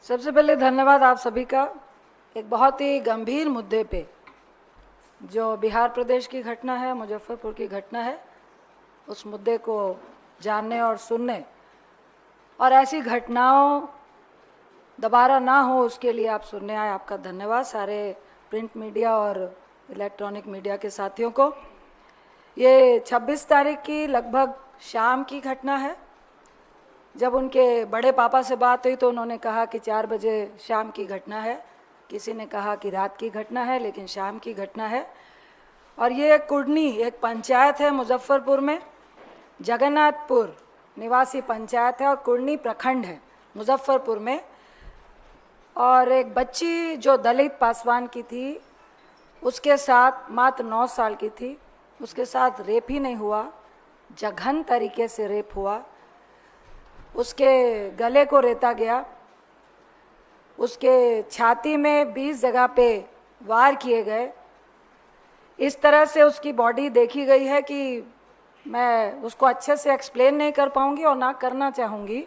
सबसे पहले धन्यवाद आप सभी का। एक बहुत ही गंभीर मुद्दे पे, जो बिहार प्रदेश की घटना है, मुजफ्फरपुर की घटना है, उस मुद्दे को जानने और सुनने और ऐसी घटनाओं दोबारा ना हो उसके लिए आप सुनने आए। आपका धन्यवाद सारे प्रिंट मीडिया और इलेक्ट्रॉनिक मीडिया के साथियों को। ये 26 तारीख की लगभग शाम की घटना है। जब उनके बड़े पापा से बात हुई तो उन्होंने कहा कि 4 बजे शाम की घटना है। किसी ने कहा कि रात की घटना है, लेकिन शाम की घटना है। और ये कुडनी एक पंचायत है मुजफ्फरपुर में, जगन्नाथपुर निवासी पंचायत है और कुडनी प्रखंड है मुजफ्फरपुर में। और एक बच्ची जो दलित पासवान की थी, उसके साथ मात्र 9 साल की थी, उसके साथ रेप ही नहीं हुआ, जघन तरीके से रेप हुआ। उसके गले को रेता गया, उसके छाती में 20 जगह पे वार किए गए। इस तरह से उसकी बॉडी देखी गई है कि मैं उसको अच्छे से एक्सप्लेन नहीं कर पाऊंगी और ना करना चाहूँगी।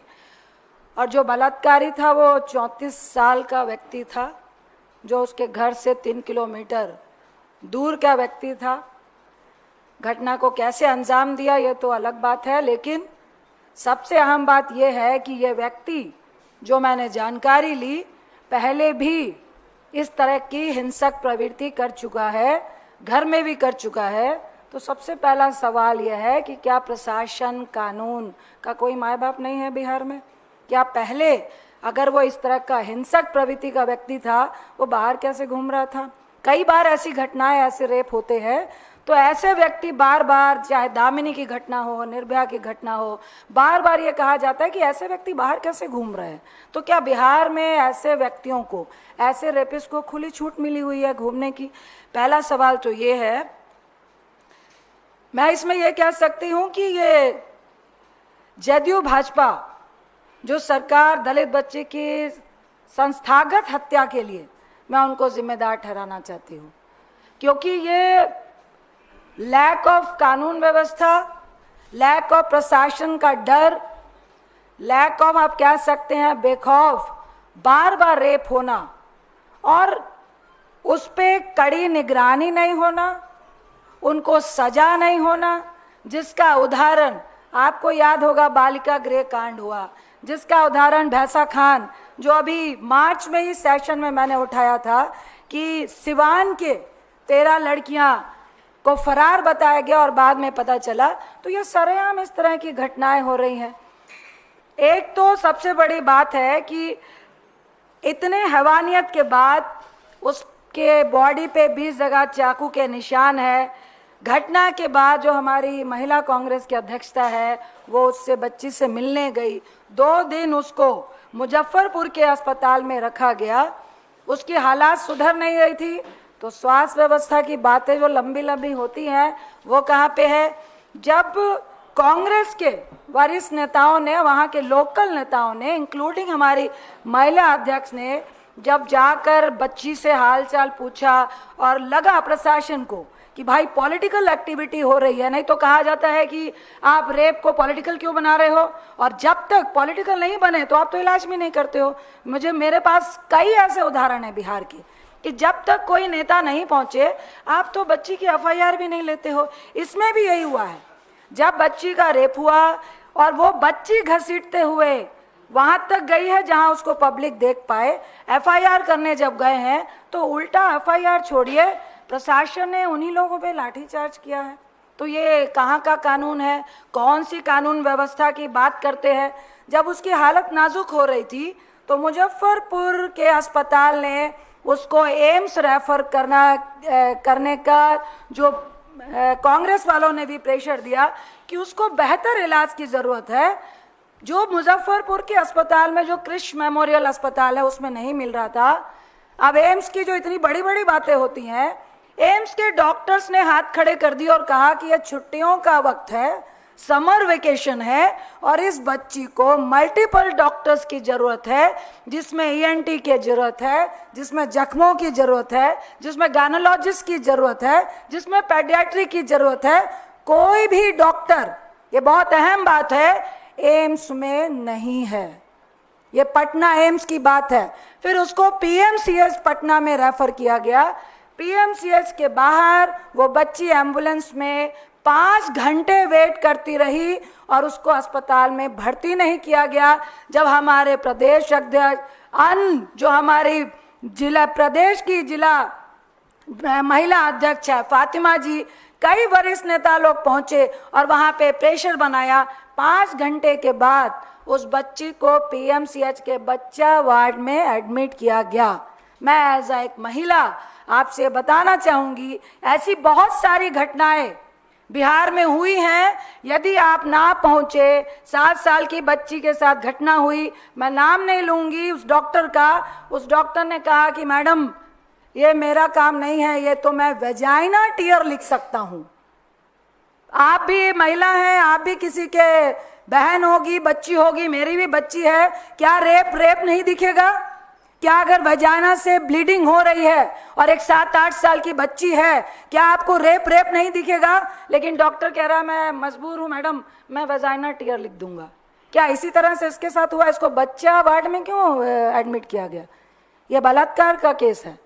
और जो बलात्कारी था वो 34 साल का व्यक्ति था, जो उसके घर से 3 किलोमीटर दूर का व्यक्ति था। घटना को कैसे अंजाम दिया ये तो अलग बात है, लेकिन सबसे अहम बात यह है कि यह व्यक्ति, जो मैंने जानकारी ली, पहले भी इस तरह की हिंसक प्रवृत्ति कर चुका है, घर में भी कर चुका है। तो सबसे पहला सवाल यह है कि क्या प्रशासन, कानून का कोई माय बाप नहीं है बिहार में? क्या पहले अगर वो इस तरह का हिंसक प्रवृत्ति का व्यक्ति था, वो बाहर कैसे घूम रहा था? कई बार ऐसी घटनाएं, ऐसे रेप होते हैं, तो ऐसे व्यक्ति बार बार, चाहे दामिनी की घटना हो, निर्भया की घटना हो, बार बार ये कहा जाता है कि ऐसे व्यक्ति बाहर कैसे घूम रहे हैं। तो क्या बिहार में ऐसे व्यक्तियों को, ऐसे रेपिस्ट को खुली छूट मिली हुई है घूमने की? पहला सवाल तो ये है। मैं इसमें ये कह सकती हूँ कि ये जदयू भाजपा जो सरकार दलित बच्चे की संस्थागत हत्या के लिए, मैं उनको जिम्मेदार ठहराना चाहती हूँ, क्योंकि ये लैक ऑफ कानून व्यवस्था, लैक ऑफ प्रशासन का डर, लैक ऑफ, आप कह सकते हैं बेखौफ, बार बार रेप होना और उस पे कड़ी निगरानी नहीं होना, उनको सजा नहीं होना, जिसका उदाहरण आपको याद होगा, बालिका गृह कांड हुआ, जिसका उदाहरण भैंसा खान, जो अभी मार्च में ही सेशन में मैंने उठाया था कि सिवान के 13 लड़कियां को फरार बताया गया और बाद में पता चला। तो ये सरेआम इस तरह की घटनाएं हो रही हैं। एक तो सबसे बड़ी बात है कि इतने हैवानियत के बाद उसके बॉडी पे 20 जगह चाकू के निशान है। घटना के बाद जो हमारी महिला कांग्रेस की अध्यक्षता है, वो उससे बच्ची से मिलने गई। 2 दिन उसको मुजफ्फरपुर के अस्पताल में रखा गया, उसकी हालात सुधर नहीं रही थी। तो स्वास्थ्य व्यवस्था की बातें जो लंबी लंबी होती हैं, वो कहाँ पे है? जब कांग्रेस के वरिष्ठ नेताओं ने, वहाँ के लोकल नेताओं ने, इंक्लूडिंग हमारी महिला अध्यक्ष ने, जब जाकर बच्ची से हालचाल पूछा और लगा प्रशासन को कि भाई पॉलिटिकल एक्टिविटी हो रही है, नहीं तो कहा जाता है कि आप रेप को पॉलिटिकल क्यों बना रहे हो, और जब तक पॉलिटिकल नहीं बने तो आप तो इलाज भी नहीं करते हो। मेरे पास कई ऐसे उदाहरण हैं बिहार के कि जब तक कोई नेता नहीं पहुंचे आप तो बच्ची की एफआईआर भी नहीं लेते हो। इसमें भी यही हुआ है। जब बच्ची का रेप हुआ और वो बच्ची घसीटते हुए वहां तक गई है जहां उसको पब्लिक देख पाए, एफआईआर करने जब गए हैं तो उल्टा एफआईआर छोड़िए, प्रशासन ने उन्हीं लोगों पे लाठीचार्ज किया है। तो ये कहाँ का कानून है? कौन सी कानून व्यवस्था की बात करते हैं? जब उसकी हालत नाजुक हो रही थी तो मुजफ्फरपुर के अस्पताल ने उसको एम्स रेफर करने का जो कांग्रेस वालों ने भी प्रेशर दिया कि उसको बेहतर इलाज की ज़रूरत है, जो मुजफ्फरपुर के अस्पताल में, जो कृष्ण मेमोरियल अस्पताल है, उसमें नहीं मिल रहा था। अब एम्स की जो इतनी बड़ी बड़ी बातें होती हैं, एम्स के डॉक्टर्स ने हाथ खड़े कर दिए और कहा कि यह छुट्टियों का वक्त है, समर वेकेशन है और इस बच्ची को मल्टीपल डॉक्टर्स की ज़रूरत है, जिसमें ईएनटी की ज़रूरत है, जिसमें जख्मों की ज़रूरत है, जिसमें गायनोलॉजिस्ट की ज़रूरत है, जिसमें पेडियाट्री की ज़रूरत है। कोई भी डॉक्टर, ये बहुत अहम बात है, एम्स में नहीं है। ये पटना एम्स की बात है। फिर उसको पीएमसीएच पटना में रेफर किया गया। पीएमसीएच के बाहर वो बच्ची एम्बुलेंस में 5 घंटे वेट करती रही और उसको अस्पताल में भर्ती नहीं किया गया। जब हमारे प्रदेश अध्यक्ष जो हमारी जिला प्रदेश की जिला महिला अध्यक्ष है फातिमा जी, कई वरिष्ठ नेता लोग पहुंचे और वहां पे प्रेशर बनाया। 5 घंटे के बाद उस बच्ची को पीएमसीएच के बच्चा वार्ड में एडमिट किया गया। मैं एज एक महिला आपसे बताना चाहूंगी, ऐसी बहुत सारी घटनाएं बिहार में हुई हैं। यदि आप ना पहुंचे, 7 साल की बच्ची के साथ घटना हुई, मैं नाम नहीं लूंगी उस डॉक्टर का। उस डॉक्टर ने कहा कि मैडम ये मेरा काम नहीं है, ये तो मैं वेजाइना टीयर लिख सकता हूं। आप भी महिला हैं, आप भी किसी के बहन होगी, बच्ची होगी, मेरी भी बच्ची है, क्या रेप नहीं दिखेगा? क्या अगर वेजाइना से ब्लीडिंग हो रही है और एक 7-8 साल की बच्ची है, क्या आपको रेप नहीं दिखेगा? लेकिन डॉक्टर कह रहा है मैं मजबूर हूं मैडम, मैं वेजाइना टीयर लिख दूंगा। क्या इसी तरह से इसके साथ हुआ? इसको बच्चा वार्ड में क्यों एडमिट किया गया? यह बलात्कार का केस है।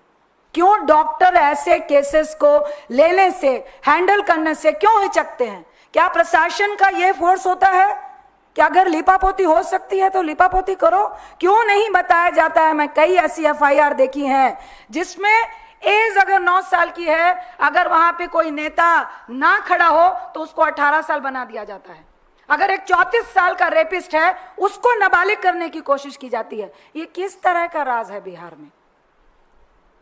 क्यों डॉक्टर ऐसे केसेस को लेने से, हैंडल करने से क्यों हिचकते हैं? क्या प्रशासन का यह फोर्स होता है कि अगर लिपापोती हो सकती है तो लिपापोती करो? क्यों नहीं बताया जाता है? मैं कई ऐसी एफआईआर देखी हैं जिसमें एज अगर 9 साल की है, अगर वहां पे कोई नेता ना खड़ा हो तो उसको 18 साल बना दिया जाता है। अगर एक 34 साल का रेपिस्ट है, उसको नाबालिग करने की कोशिश की जाती है। ये किस तरह का राज है बिहार में?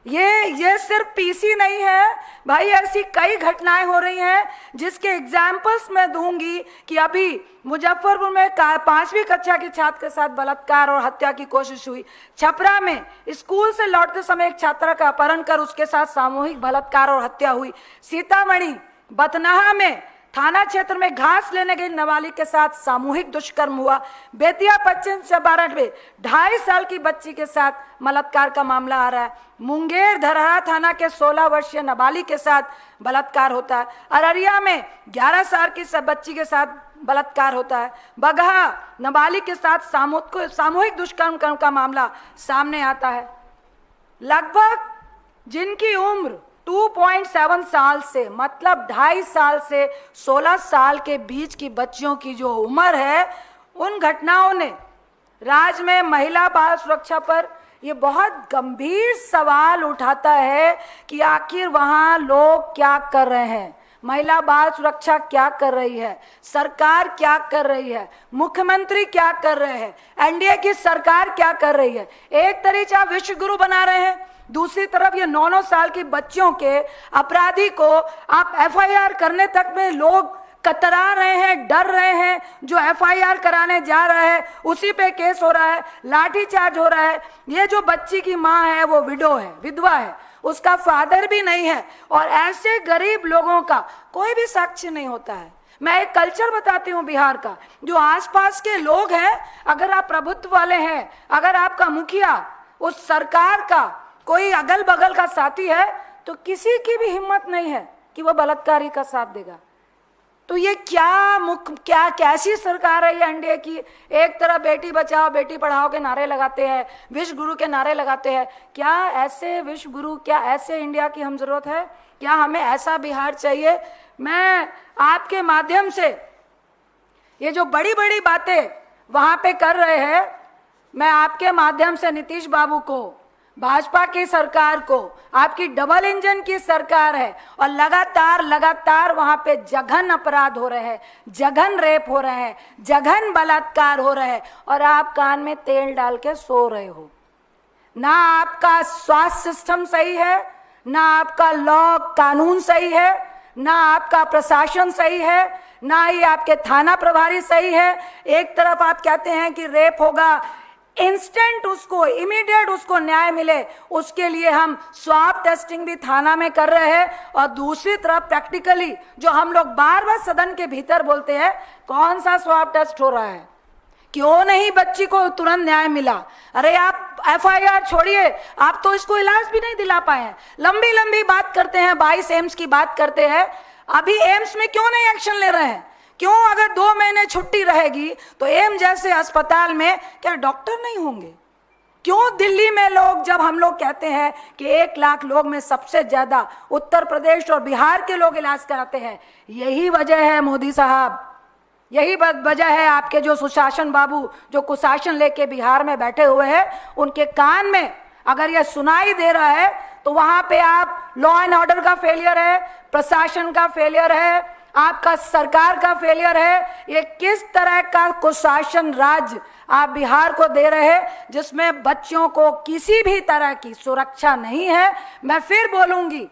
ये सिर्फ पीसी नहीं है भाई, ऐसी कई घटनाएं हो रही हैं जिसके एग्जाम्पल्स मैं दूंगी कि अभी मुजफ्फरपुर में 5वीं कक्षा के छात्र के साथ बलात्कार और हत्या की कोशिश हुई। छपरा में स्कूल से लौटते समय एक छात्रा का अपहरण कर उसके साथ सामूहिक बलात्कार और हत्या हुई। सीतामढ़ी बथनाहा में थाना क्षेत्र में घास लेने गई नाबालिग के साथ सामूहिक दुष्कर्म हुआ। बेतिया पश्चिम चंपारण में 2.5 साल की बच्ची के साथ बलात्कार का मामला आ रहा है। मुंगेर धरहा थाना के 16 वर्षीय नाबालिग के साथ बलात्कार होता है। अररिया में 11 साल की बच्ची के साथ बलात्कार होता है। बगहा नाबालिग के साथ सामूहिक दुष्कर्म का मामला सामने आता है। लगभग जिनकी उम्र 2.7 साल से, मतलब 2.5 साल से 16 साल के बीच की बच्चियों की जो उम्र है, उन घटनाओं ने राज्य में महिला बाल सुरक्षा पर ये बहुत गंभीर सवाल उठाता है कि आखिर वहां लोग क्या कर रहे हैं, महिला बाल सुरक्षा क्या कर रही है, सरकार क्या कर रही है, मुख्यमंत्री क्या कर रहे हैं, एनडीए की सरकार क्या कर रही है। एक तरीके आप विश्व गुरु बना रहे हैं, दूसरी तरफ ये 9-9 साल की बच्चियों के अपराधी को आप एफआईआर करने तक में लोग कतरा रहे हैं, डर रहे हैं। जो एफआईआर कराने जा रहा है उसी पे केस हो रहा है, लाठीचार्ज हो रहा है। ये जो बच्ची की माँ है वो विडो है, विधवा है, उसका फादर भी नहीं है और ऐसे गरीब लोगों का कोई भी साक्ष्य नहीं होता है। मैं एक कल्चर बताती हूँ बिहार का, जो आसपास के लोग हैं, अगर आप प्रभुत्व वाले हैं, अगर आपका मुखिया उस सरकार का कोई अगल बगल का साथी है, तो किसी की भी हिम्मत नहीं है कि वह बलात्कारी का साथ देगा। तो ये क्या कैसी सरकार है ये एनडीए की? एक तरफ बेटी बचाओ बेटी पढ़ाओ के नारे लगाते हैं, विश्व गुरु के नारे लगाते हैं। क्या ऐसे विश्व गुरु, क्या ऐसे इंडिया की हम जरूरत है? क्या हमें ऐसा बिहार चाहिए? मैं आपके माध्यम से ये जो बड़ी बड़ी बातें वहां पे कर रहे हैं, मैं आपके माध्यम से नीतीश बाबू को, भाजपा की सरकार को, आपकी डबल इंजन की सरकार है और लगातार वहां पे जघन अपराध हो रहे हैं, जघन रेप हो रहे हैं, जघन बलात्कार हो रहे हैं और आप कान में तेल डाल के सो रहे हो। ना आपका स्वास्थ्य सिस्टम सही है, ना आपका लॉ कानून सही है, ना आपका प्रशासन सही है, ना ही आपके थाना प्रभारी सही है। एक तरफ आप कहते हैं कि रेप होगा, इंस्टेंट उसको, इमीडिएट उसको न्याय मिले, उसके लिए हम स्वाब टेस्टिंग भी थाना में कर रहे हैं और दूसरी तरफ प्रैक्टिकली जो हम लोग बार बार सदन के भीतर बोलते हैं, कौन सा स्वाब टेस्ट हो रहा है? क्यों नहीं बच्ची को तुरंत न्याय मिला? अरे आप एफआईआर छोड़िए, आप तो इसको इलाज भी नहीं दिला पाए हैं। लंबी लंबी बात करते हैं, 22 एम्स की बात करते हैं, अभी एम्स में क्यों नहीं एक्शन ले रहे हैं? क्यों अगर 2 महीने छुट्टी रहेगी तो एम्स जैसे अस्पताल में क्या डॉक्टर नहीं होंगे? क्यों दिल्ली में लोग, जब हम लोग कहते हैं कि 1 लाख लोग में सबसे ज्यादा उत्तर प्रदेश और बिहार के लोग इलाज कराते हैं, यही वजह है मोदी साहब, यही वजह है आपके जो सुशासन बाबू जो कुशासन लेके बिहार में बैठे हुए हैं, उनके कान में अगर यह सुनाई दे रहा है तो वहां पे आप लॉ एंड ऑर्डर का फेलियर है, प्रशासन का फेलियर है, आपका सरकार का फेलियर है। ये किस तरह का कुशासन राज्य आप बिहार को दे रहे हैं जिसमें बच्चों को किसी भी तरह की सुरक्षा नहीं है। मैं फिर बोलूंगी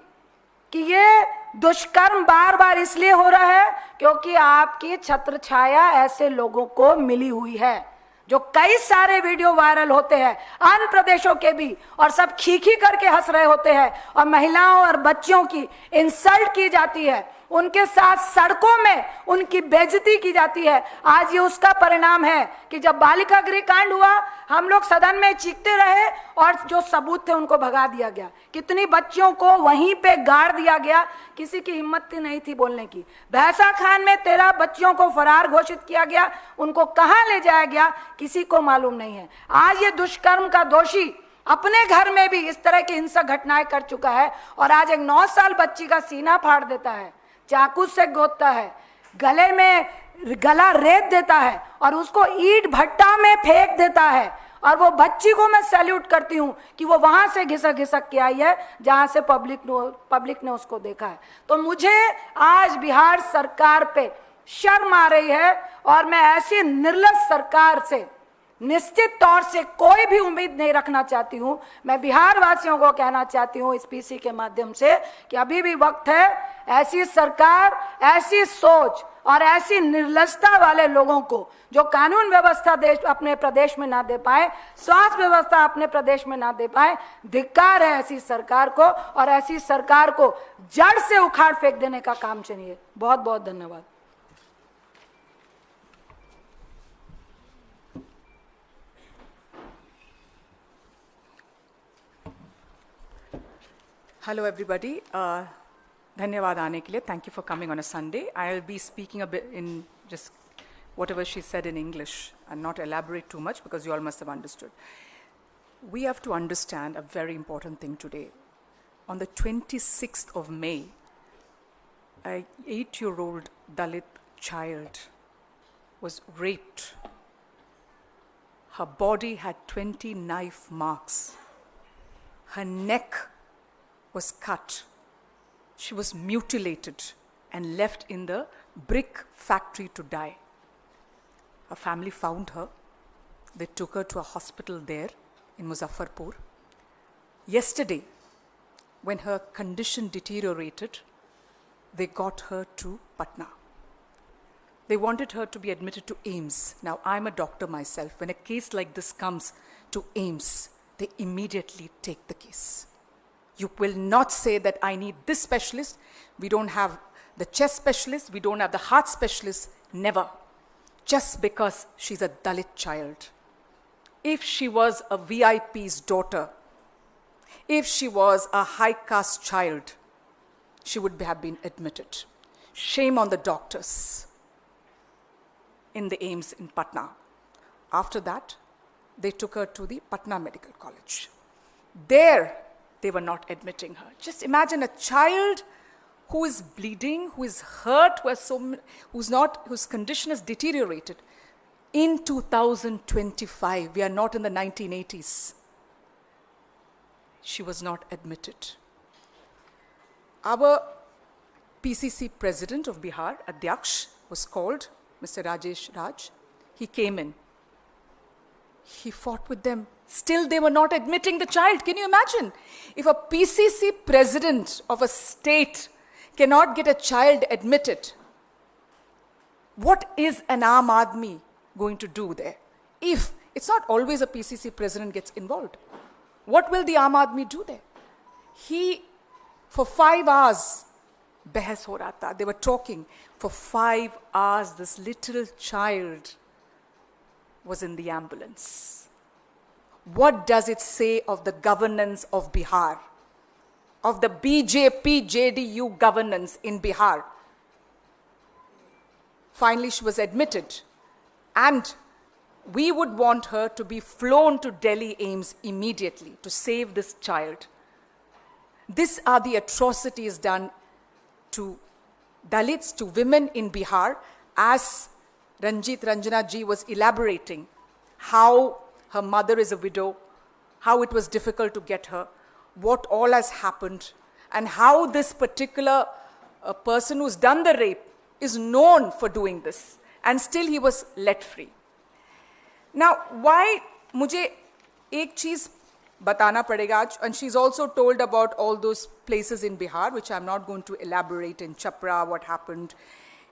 कि ये दुष्कर्म बार बार इसलिए हो रहा है क्योंकि आपकी छत्र छाया ऐसे लोगों को मिली हुई है, जो कई सारे वीडियो वायरल होते हैं अन्य प्रदेशों के भी, और सब खीखी करके हंस रहे होते हैं और महिलाओं और बच्चों की इंसल्ट की जाती है, उनके साथ सड़कों में उनकी बेइज्जती की जाती है। आज ये उसका परिणाम है कि जब बालिका गृह कांड हुआ हम लोग सदन में चीखते रहे और जो सबूत थे उनको भगा दिया गया, कितनी बच्चियों को वहीं पे गाड़ दिया गया, किसी की हिम्मत नहीं थी बोलने की। भैंसा खान में 13 बच्चियों को फरार घोषित किया गया, उनको कहां ले जाया गया किसी को मालूम नहीं है। आज ये दुष्कर्म का दोषी अपने घर में भी इस तरह की हिंसक घटनाएं कर चुका है और आज एक 9 साल बच्ची का सीना फाड़ देता है, चाकू से गोदता है, गले में गला रेत देता है और उसको ईंट भट्टा में फेंक देता है। और वो बच्ची को मैं सैल्यूट करती हूँ कि वो वहां से घिसक घिसक के आई है जहां से पब्लिक ने उसको देखा है। तो मुझे आज बिहार सरकार पे शर्म आ रही है और मैं ऐसी निर्लज सरकार से निश्चित तौर से कोई भी उम्मीद नहीं रखना चाहती हूं। मैं बिहार वासियों को कहना चाहती हूं इस पीसी के माध्यम से कि अभी भी वक्त है, ऐसी सरकार, ऐसी सोच और ऐसी निर्लजता वाले लोगों को जो कानून व्यवस्था देश अपने प्रदेश में ना दे पाए, स्वास्थ्य व्यवस्था अपने प्रदेश में ना दे पाए, धिक्कार है ऐसी सरकार को और ऐसी सरकार को जड़ से उखाड़ फेंक देने का काम चाहिए। बहुत बहुत धन्यवाद। Hello everybody. Dhanyawad aane ke liye. Thank you for coming on a Sunday. I'll be speaking a bit in just whatever she said in English and not elaborate too much because you all must have understood. We have to understand a very important thing today. On the 26th of May, an 8-year-old Dalit child was raped. Her body had 20 knife marks. Her neck was cut. She was mutilated and left in the brick factory to die. Her family found her. They took her to a hospital there in Muzaffarpur. Yesterday, when her condition deteriorated, they got her to Patna. They wanted her to be admitted to AIIMS. Now, I'm a doctor myself. When a case like this comes to AIIMS, they immediately take the case. You will not say that I need this specialist. We don't have the chest specialist. We don't have the heart specialist. Never. Just because she's a Dalit child. If she was a VIP's daughter, if she was a high caste child, she would have been admitted. Shame on the doctors in the AIIMS in Patna. After that, they took her to the Patna Medical College. There, they were not admitting her. Just imagine a child who is bleeding, who is hurt, whose condition has deteriorated. In 2025, we are not in the 1980s. She was not admitted. Our PCC president of Bihar, Adhyaksh, was called, Mr. Rajesh Raj. He came in. He fought with them. Still, they were not admitting the child. Can you imagine? If a PCC president of a state cannot get a child admitted, what is an Aam Aadmi going to do there? If it's not always a PCC president gets involved, what will the Aam Aadmi do there? For 5 hours, behas ho raha tha. They were talking. For 5 hours, this little child was in the ambulance. What does it say of the governance of Bihar? Of the BJP JDU governance in Bihar? finally she was admitted, and we would want her to be flown to Delhi AIIMS immediately to save this child. These are the atrocities done to Dalits, to women in Bihar, as Ranjit Ranjana ji was elaborating how her mother is a widow, how it was difficult to get her, what all has happened, and how this particular person who's done the rape is known for doing this, and still he was let free. Now, why मुझे एक चीज बताना पड़ेगा आज, and she's also told about all those places in Bihar, which I'm not going to elaborate, in Chapra, what happened,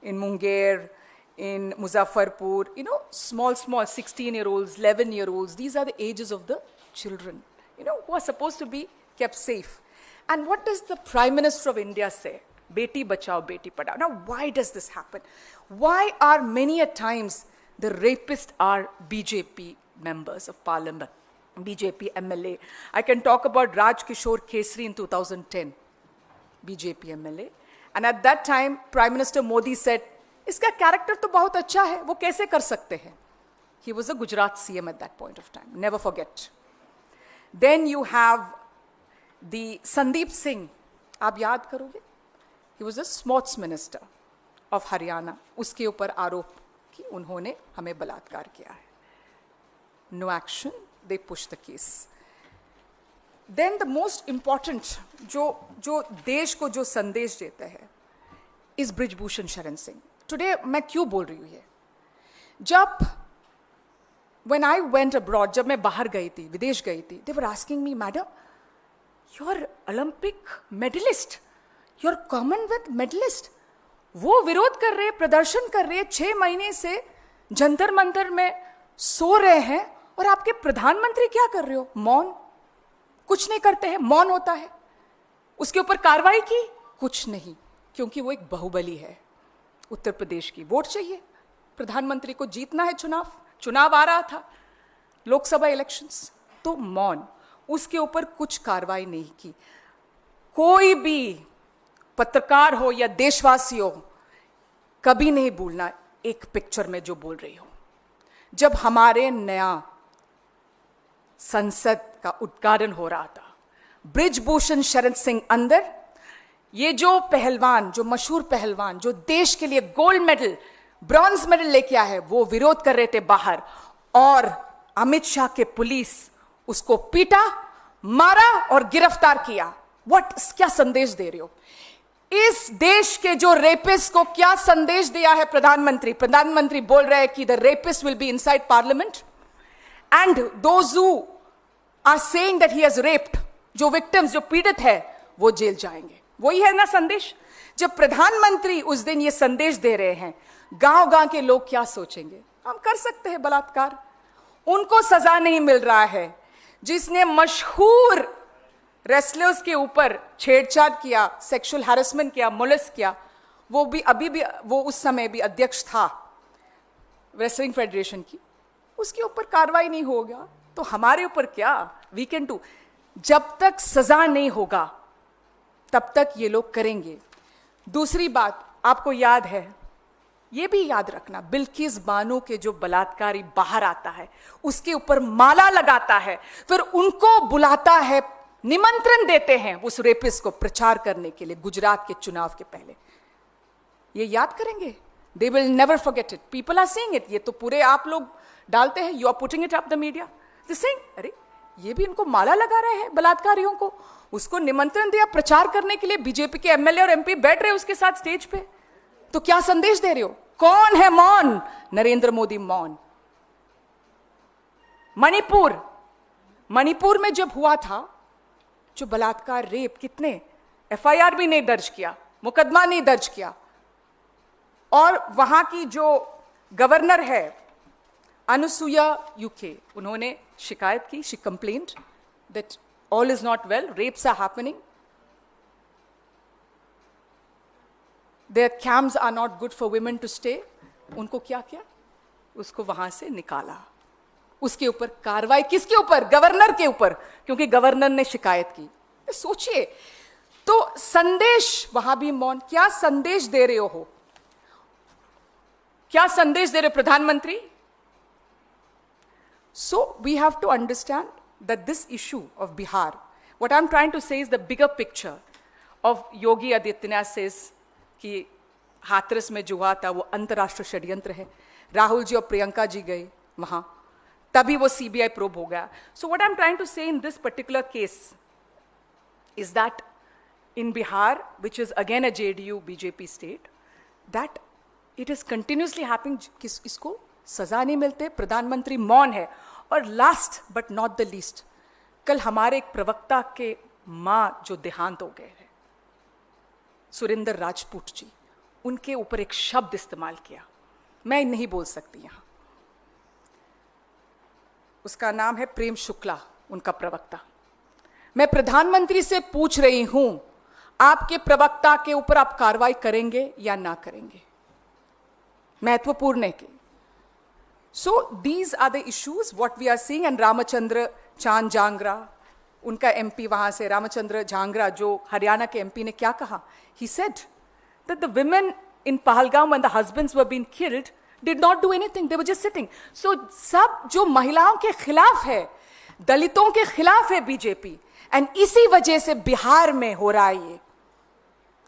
in Munger, in Muzaffarpur, small 16-year-olds, 11-year-olds, these are the ages of the children, who are supposed to be kept safe. And what does the Prime Minister of India say? Beti bachao, beti padhao. Now, why does this happen? Why are many a times the rapists are BJP members of parliament, BJP MLA? I can talk about Raj Kishore Kesri in 2010, BJP MLA. And at that time, Prime Minister Modi said, इसका character तो बहुत अच्छा है, वो कैसे कर सकते हैं? He was a Gujarat CM at that point of time, never forget. Then you have the Sandeep Singh, आप याद करोगे? He was a sports minister of Haryana. उसके ऊपर आरोप कि उन्होंने हमें बलात्कार किया है. No action, they push the case. Then the most important, जो देश को जो संदेश देता है, is Brijbhushan Sharan Singh. Today मैं क्यों बोल रही हूँ ये? जब when I went abroad, जब मैं बाहर गई थी, विदेश गई थी, they were asking me, madam, you're Olympic medalist, you're Commonwealth medalist. वो विरोध कर रहे, प्रदर्शन कर रहे, 6 महीने से जंतर मंतर में सो रहे हैं, और आपके प्रधानमंत्री क्या कर रहे हो? मौन, कुछ नहीं करते हैं, मौन होता है. उसके ऊपर कार्रवाई की? कुछ नहीं, क्योंकि वो एक बाहुबली है. उत्तर प्रदेश की वोट चाहिए, प्रधानमंत्री को जीतना है, चुनाव आ रहा था, लोकसभा इलेक्शंस, तो मौन. उसके ऊपर कुछ कार्रवाई नहीं की. कोई भी पत्रकार हो या देशवासी हो, कभी नहीं भूलना एक पिक्चर में जो बोल रही हो. जब हमारे नया संसद का उद्घाटन हो रहा था, बृजभूषण शरण सिंह अंदर, ये जो पहलवान, जो मशहूर पहलवान, जो देश के लिए गोल्ड मेडल, ब्रॉन्ज मेडल लेके आया है, वो विरोध कर रहे थे बाहर, और अमित शाह के पुलिस उसको पीटा, मारा और गिरफ्तार किया. क्या संदेश दे रहे हो? इस देश के जो रेपिस्ट को क्या संदेश दिया है प्रधानमंत्री? प्रधानमंत्री बोल रहे हैं कि the rapist will be inside parliament, and those who are saying that he has raped, जो विक्टिम्स, जो पीड़ित है, वो जेल जाएंगे. वही है ना संदेश? जब प्रधानमंत्री उस दिन ये संदेश दे रहे हैं, गांव गांव के लोग क्या सोचेंगे? हम कर सकते हैं बलात्कार, उनको सजा नहीं मिल रहा है. जिसने मशहूर रेसलर्स के ऊपर छेड़छाड़ किया, सेक्सुअल हैरेसमेंट किया, मोलेस्ट किया, वो भी अभी भी, वो उस समय भी अध्यक्ष था रेसलिंग फेडरेशन की, उसके ऊपर कार्रवाई नहीं होगा, तो हमारे ऊपर क्या? We can do. जब तक सजा नहीं होगा तब तक ये लोग करेंगे. दूसरी बात आपको याद है, ये भी याद रखना, बिल्किस बानो के जो बलात्कारी बाहर आता है, उसके ऊपर माला लगाता है, फिर उनको बुलाता है, निमंत्रण देते हैं उस रेपिस्ट को प्रचार करने के लिए गुजरात के चुनाव के पहले. ये याद करेंगे. They will never forget it. People are seeing it. ये तो पूरे आप लोग डालते हैं, you are putting it up the media, they saying, अरे ये भी इनको माला लगा रहे हैं बलात्कारियों को. उसको निमंत्रण दिया प्रचार करने के लिए, बीजेपी के एमएलए और एमपी बैठ रहे उसके साथ स्टेज पे. तो क्या संदेश दे रहे हो? कौन है मौन? नरेंद्र मोदी मौन. मणिपुर में जब हुआ था जो बलात्कार, रेप, कितने एफआईआर भी नहीं दर्ज किया, मुकदमा नहीं दर्ज किया, और वहां की जो गवर्नर है अनुसुया यूके, उन्होंने शिकायत की, she complained that all is not well, rapes are happening, their camps are not good for women to stay. उनको क्या किया? उसको वहां से निकाला. उसके ऊपर कार्रवाई किसके ऊपर? गवर्नर के ऊपर, क्योंकि गवर्नर ने शिकायत की. सोचिए, तो संदेश वहां भी मौन. क्या संदेश दे रहे हो? क्या संदेश दे रहे प्रधानमंत्री? So we have to understand that this issue of Bihar, what I'm trying to say is the bigger picture of Yogi Adityanath says कि हाथरस में जो हुआ था वो अंतर्राष्ट्रीय षड्यंत्र है. राहुल जी और प्रियंका जी गए वहां, तभी वो CBI probe हो गया. So what I'm trying to say in this particular case is that in Bihar, which is again a JDU BJP state, that it is continuously happening कि इसको सजा नहीं मिलते, प्रधानमंत्री मौन है. और last but not the least, कल हमारे एक प्रवक्ता के मां जो देहांत हो गए हैं, सुरेंद्र राजपूत जी, उनके ऊपर एक शब्द इस्तेमाल किया, मैं नहीं बोल सकती यहां. उसका नाम है प्रेम शुक्ला, उनका प्रवक्ता. मैं प्रधानमंत्री से पूछ रही हूं, आपके प्रवक्ता के ऊपर आप कार्रवाई करेंगे या ना करेंगे? महत्वपूर्ण है कि So these are the issues what we are seeing. And Ramachandra Chand Jangra, उनका MP वहां से, रामचंद्र झांगरा जो हरियाणा के MP ने क्या कहा? He said that the women in Pahalgam when the husbands were being killed did not do anything, they were just sitting. So सब जो महिलाओं के खिलाफ है, दलितों के खिलाफ है बीजेपी, and इसी वजह से बिहार में हो रहा है ये,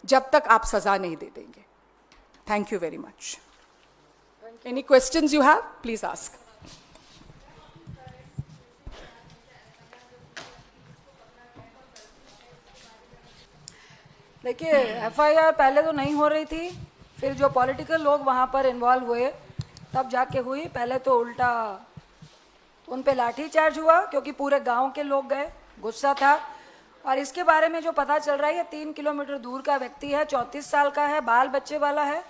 जब तक आप सजा नहीं दे देंगे. Thank you very much. Any questions you have, please ask. देखिए, FIR पहले तो नहीं हो रही थी, फिर जो पॉलिटिकल लोग वहाँ पर इन्वॉल्व हुए तब जाके हुई. पहले तो उल्टा उन पे लाठी चार्ज हुआ क्योंकि पूरे गांव के लोग गए, गुस्सा था. और इसके बारे में जो पता चल रहा है, ये 3 किलोमीटर दूर का व्यक्ति है, 34 साल का है, बाल बच्चे वाला है.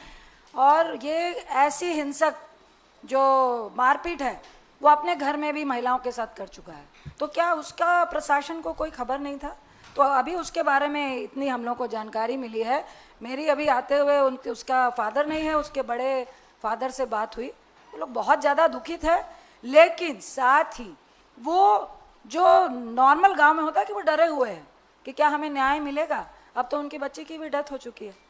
और ये ऐसी हिंसक जो मारपीट है वो अपने घर में भी महिलाओं के साथ कर चुका है. तो क्या उसका प्रशासन को कोई खबर नहीं था? तो अभी उसके बारे में इतनी हम लोग को जानकारी मिली है. मेरी अभी आते हुए उसका फादर नहीं है, उसके बड़े फादर से बात हुई, वो लोग बहुत ज़्यादा दुखित है. लेकिन साथ ही वो जो नॉर्मल गांव में होता है कि वो डरे हुए हैं कि क्या हमें न्याय मिलेगा. अब तो उनकी बच्ची की भी डेथ हो चुकी है.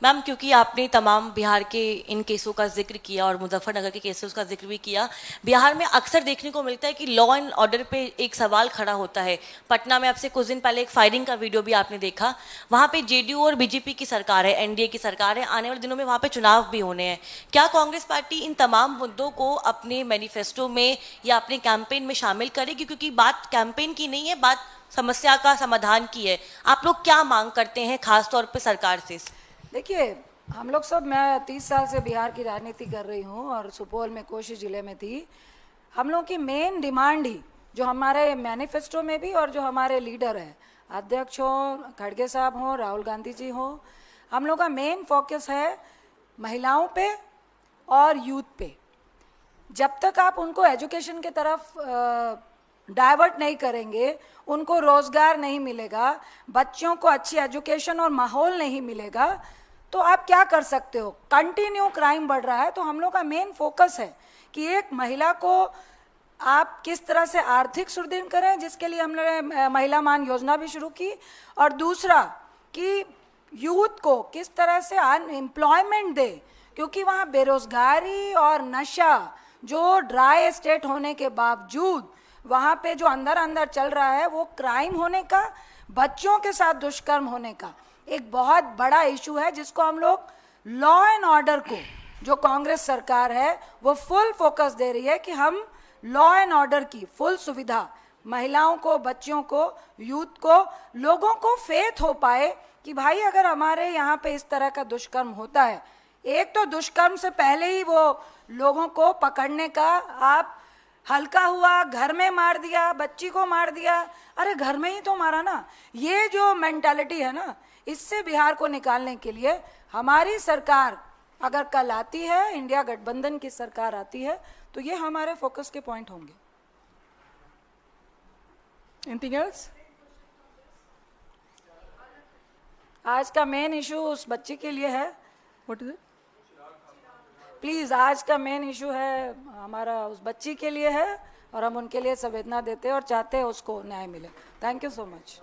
मैम, क्योंकि आपने तमाम बिहार के इन केसों का जिक्र किया और मुजफ्फरनगर के केसेस का जिक्र भी किया, बिहार में अक्सर देखने को मिलता है कि लॉ एंड ऑर्डर पे एक सवाल खड़ा होता है. पटना में आपसे कुछ दिन पहले एक फायरिंग का वीडियो भी आपने देखा. वहाँ पे जेडीयू और बीजेपी की सरकार है, एनडीए की सरकार है. आने वाले दिनों में वहाँ पे चुनाव भी होने हैं. क्या कांग्रेस पार्टी इन तमाम मुद्दों को अपने मैनिफेस्टो में या अपने कैंपेन में शामिल करेगी? क्योंकि बात कैंपेन की नहीं है, बात समस्या का समाधान की है. आप लोग क्या मांग करते हैं खासतौर पर सरकार से? देखिए, हम लोग सब, मैं 30 साल से बिहार की राजनीति कर रही हूँ और सुपौल में कोशी ज़िले में थी. हम लोग की मेन डिमांड ही, जो हमारे मैनिफेस्टो में भी और जो हमारे लीडर हैं, अध्यक्ष हो, खड़गे साहब हो, राहुल गांधी जी हो, हम लोग का मेन फोकस है महिलाओं पे और यूथ पे. जब तक आप उनको एजुकेशन की तरफ डाइवर्ट नहीं करेंगे, उनको रोज़गार नहीं मिलेगा, बच्चों को अच्छी एजुकेशन और माहौल नहीं मिलेगा, तो आप क्या कर सकते हो? कंटिन्यू क्राइम बढ़ रहा है. तो हम लोग का मेन फोकस है कि एक महिला को आप किस तरह से आर्थिक सुदृढ़ करें, जिसके लिए हमने महिला मान योजना भी शुरू की. और दूसरा कि यूथ को किस तरह से अनएम्प्लॉयमेंट दे, क्योंकि वहाँ बेरोजगारी और नशा, जो ड्राई स्टेट होने के बावजूद वहाँ पे जो अंदर अंदर चल रहा है, वो क्राइम होने का, बच्चों के साथ दुष्कर्म होने का एक बहुत बड़ा इशू है, जिसको हम लोग लॉ एंड ऑर्डर को, जो कांग्रेस सरकार है वो फुल फोकस दे रही है कि हम लॉ एंड ऑर्डर की फुल सुविधा महिलाओं को, बच्चों को, यूथ को, लोगों को फेथ हो पाए कि भाई अगर हमारे यहाँ पे इस तरह का दुष्कर्म होता है, एक तो दुष्कर्म से पहले ही वो लोगों को पकड़ने का, आप हल्का हुआ, घर में मार दिया, बच्ची को मार दिया, अरे घर में ही तो मारा ना. ये जो मेंटालिटी है ना, इससे बिहार को निकालने के लिए हमारी सरकार अगर कल आती है, इंडिया गठबंधन की सरकार आती है, तो ये हमारे फोकस के पॉइंट होंगे. Anything else? आज का मेन इशू उस बच्ची के लिए है. What is it? प्लीज, आज का मेन इशू है हमारा उस बच्ची के लिए है और हम उनके लिए संवेदना देते हैं और चाहते हैं उसको न्याय मिले. Thank you so much.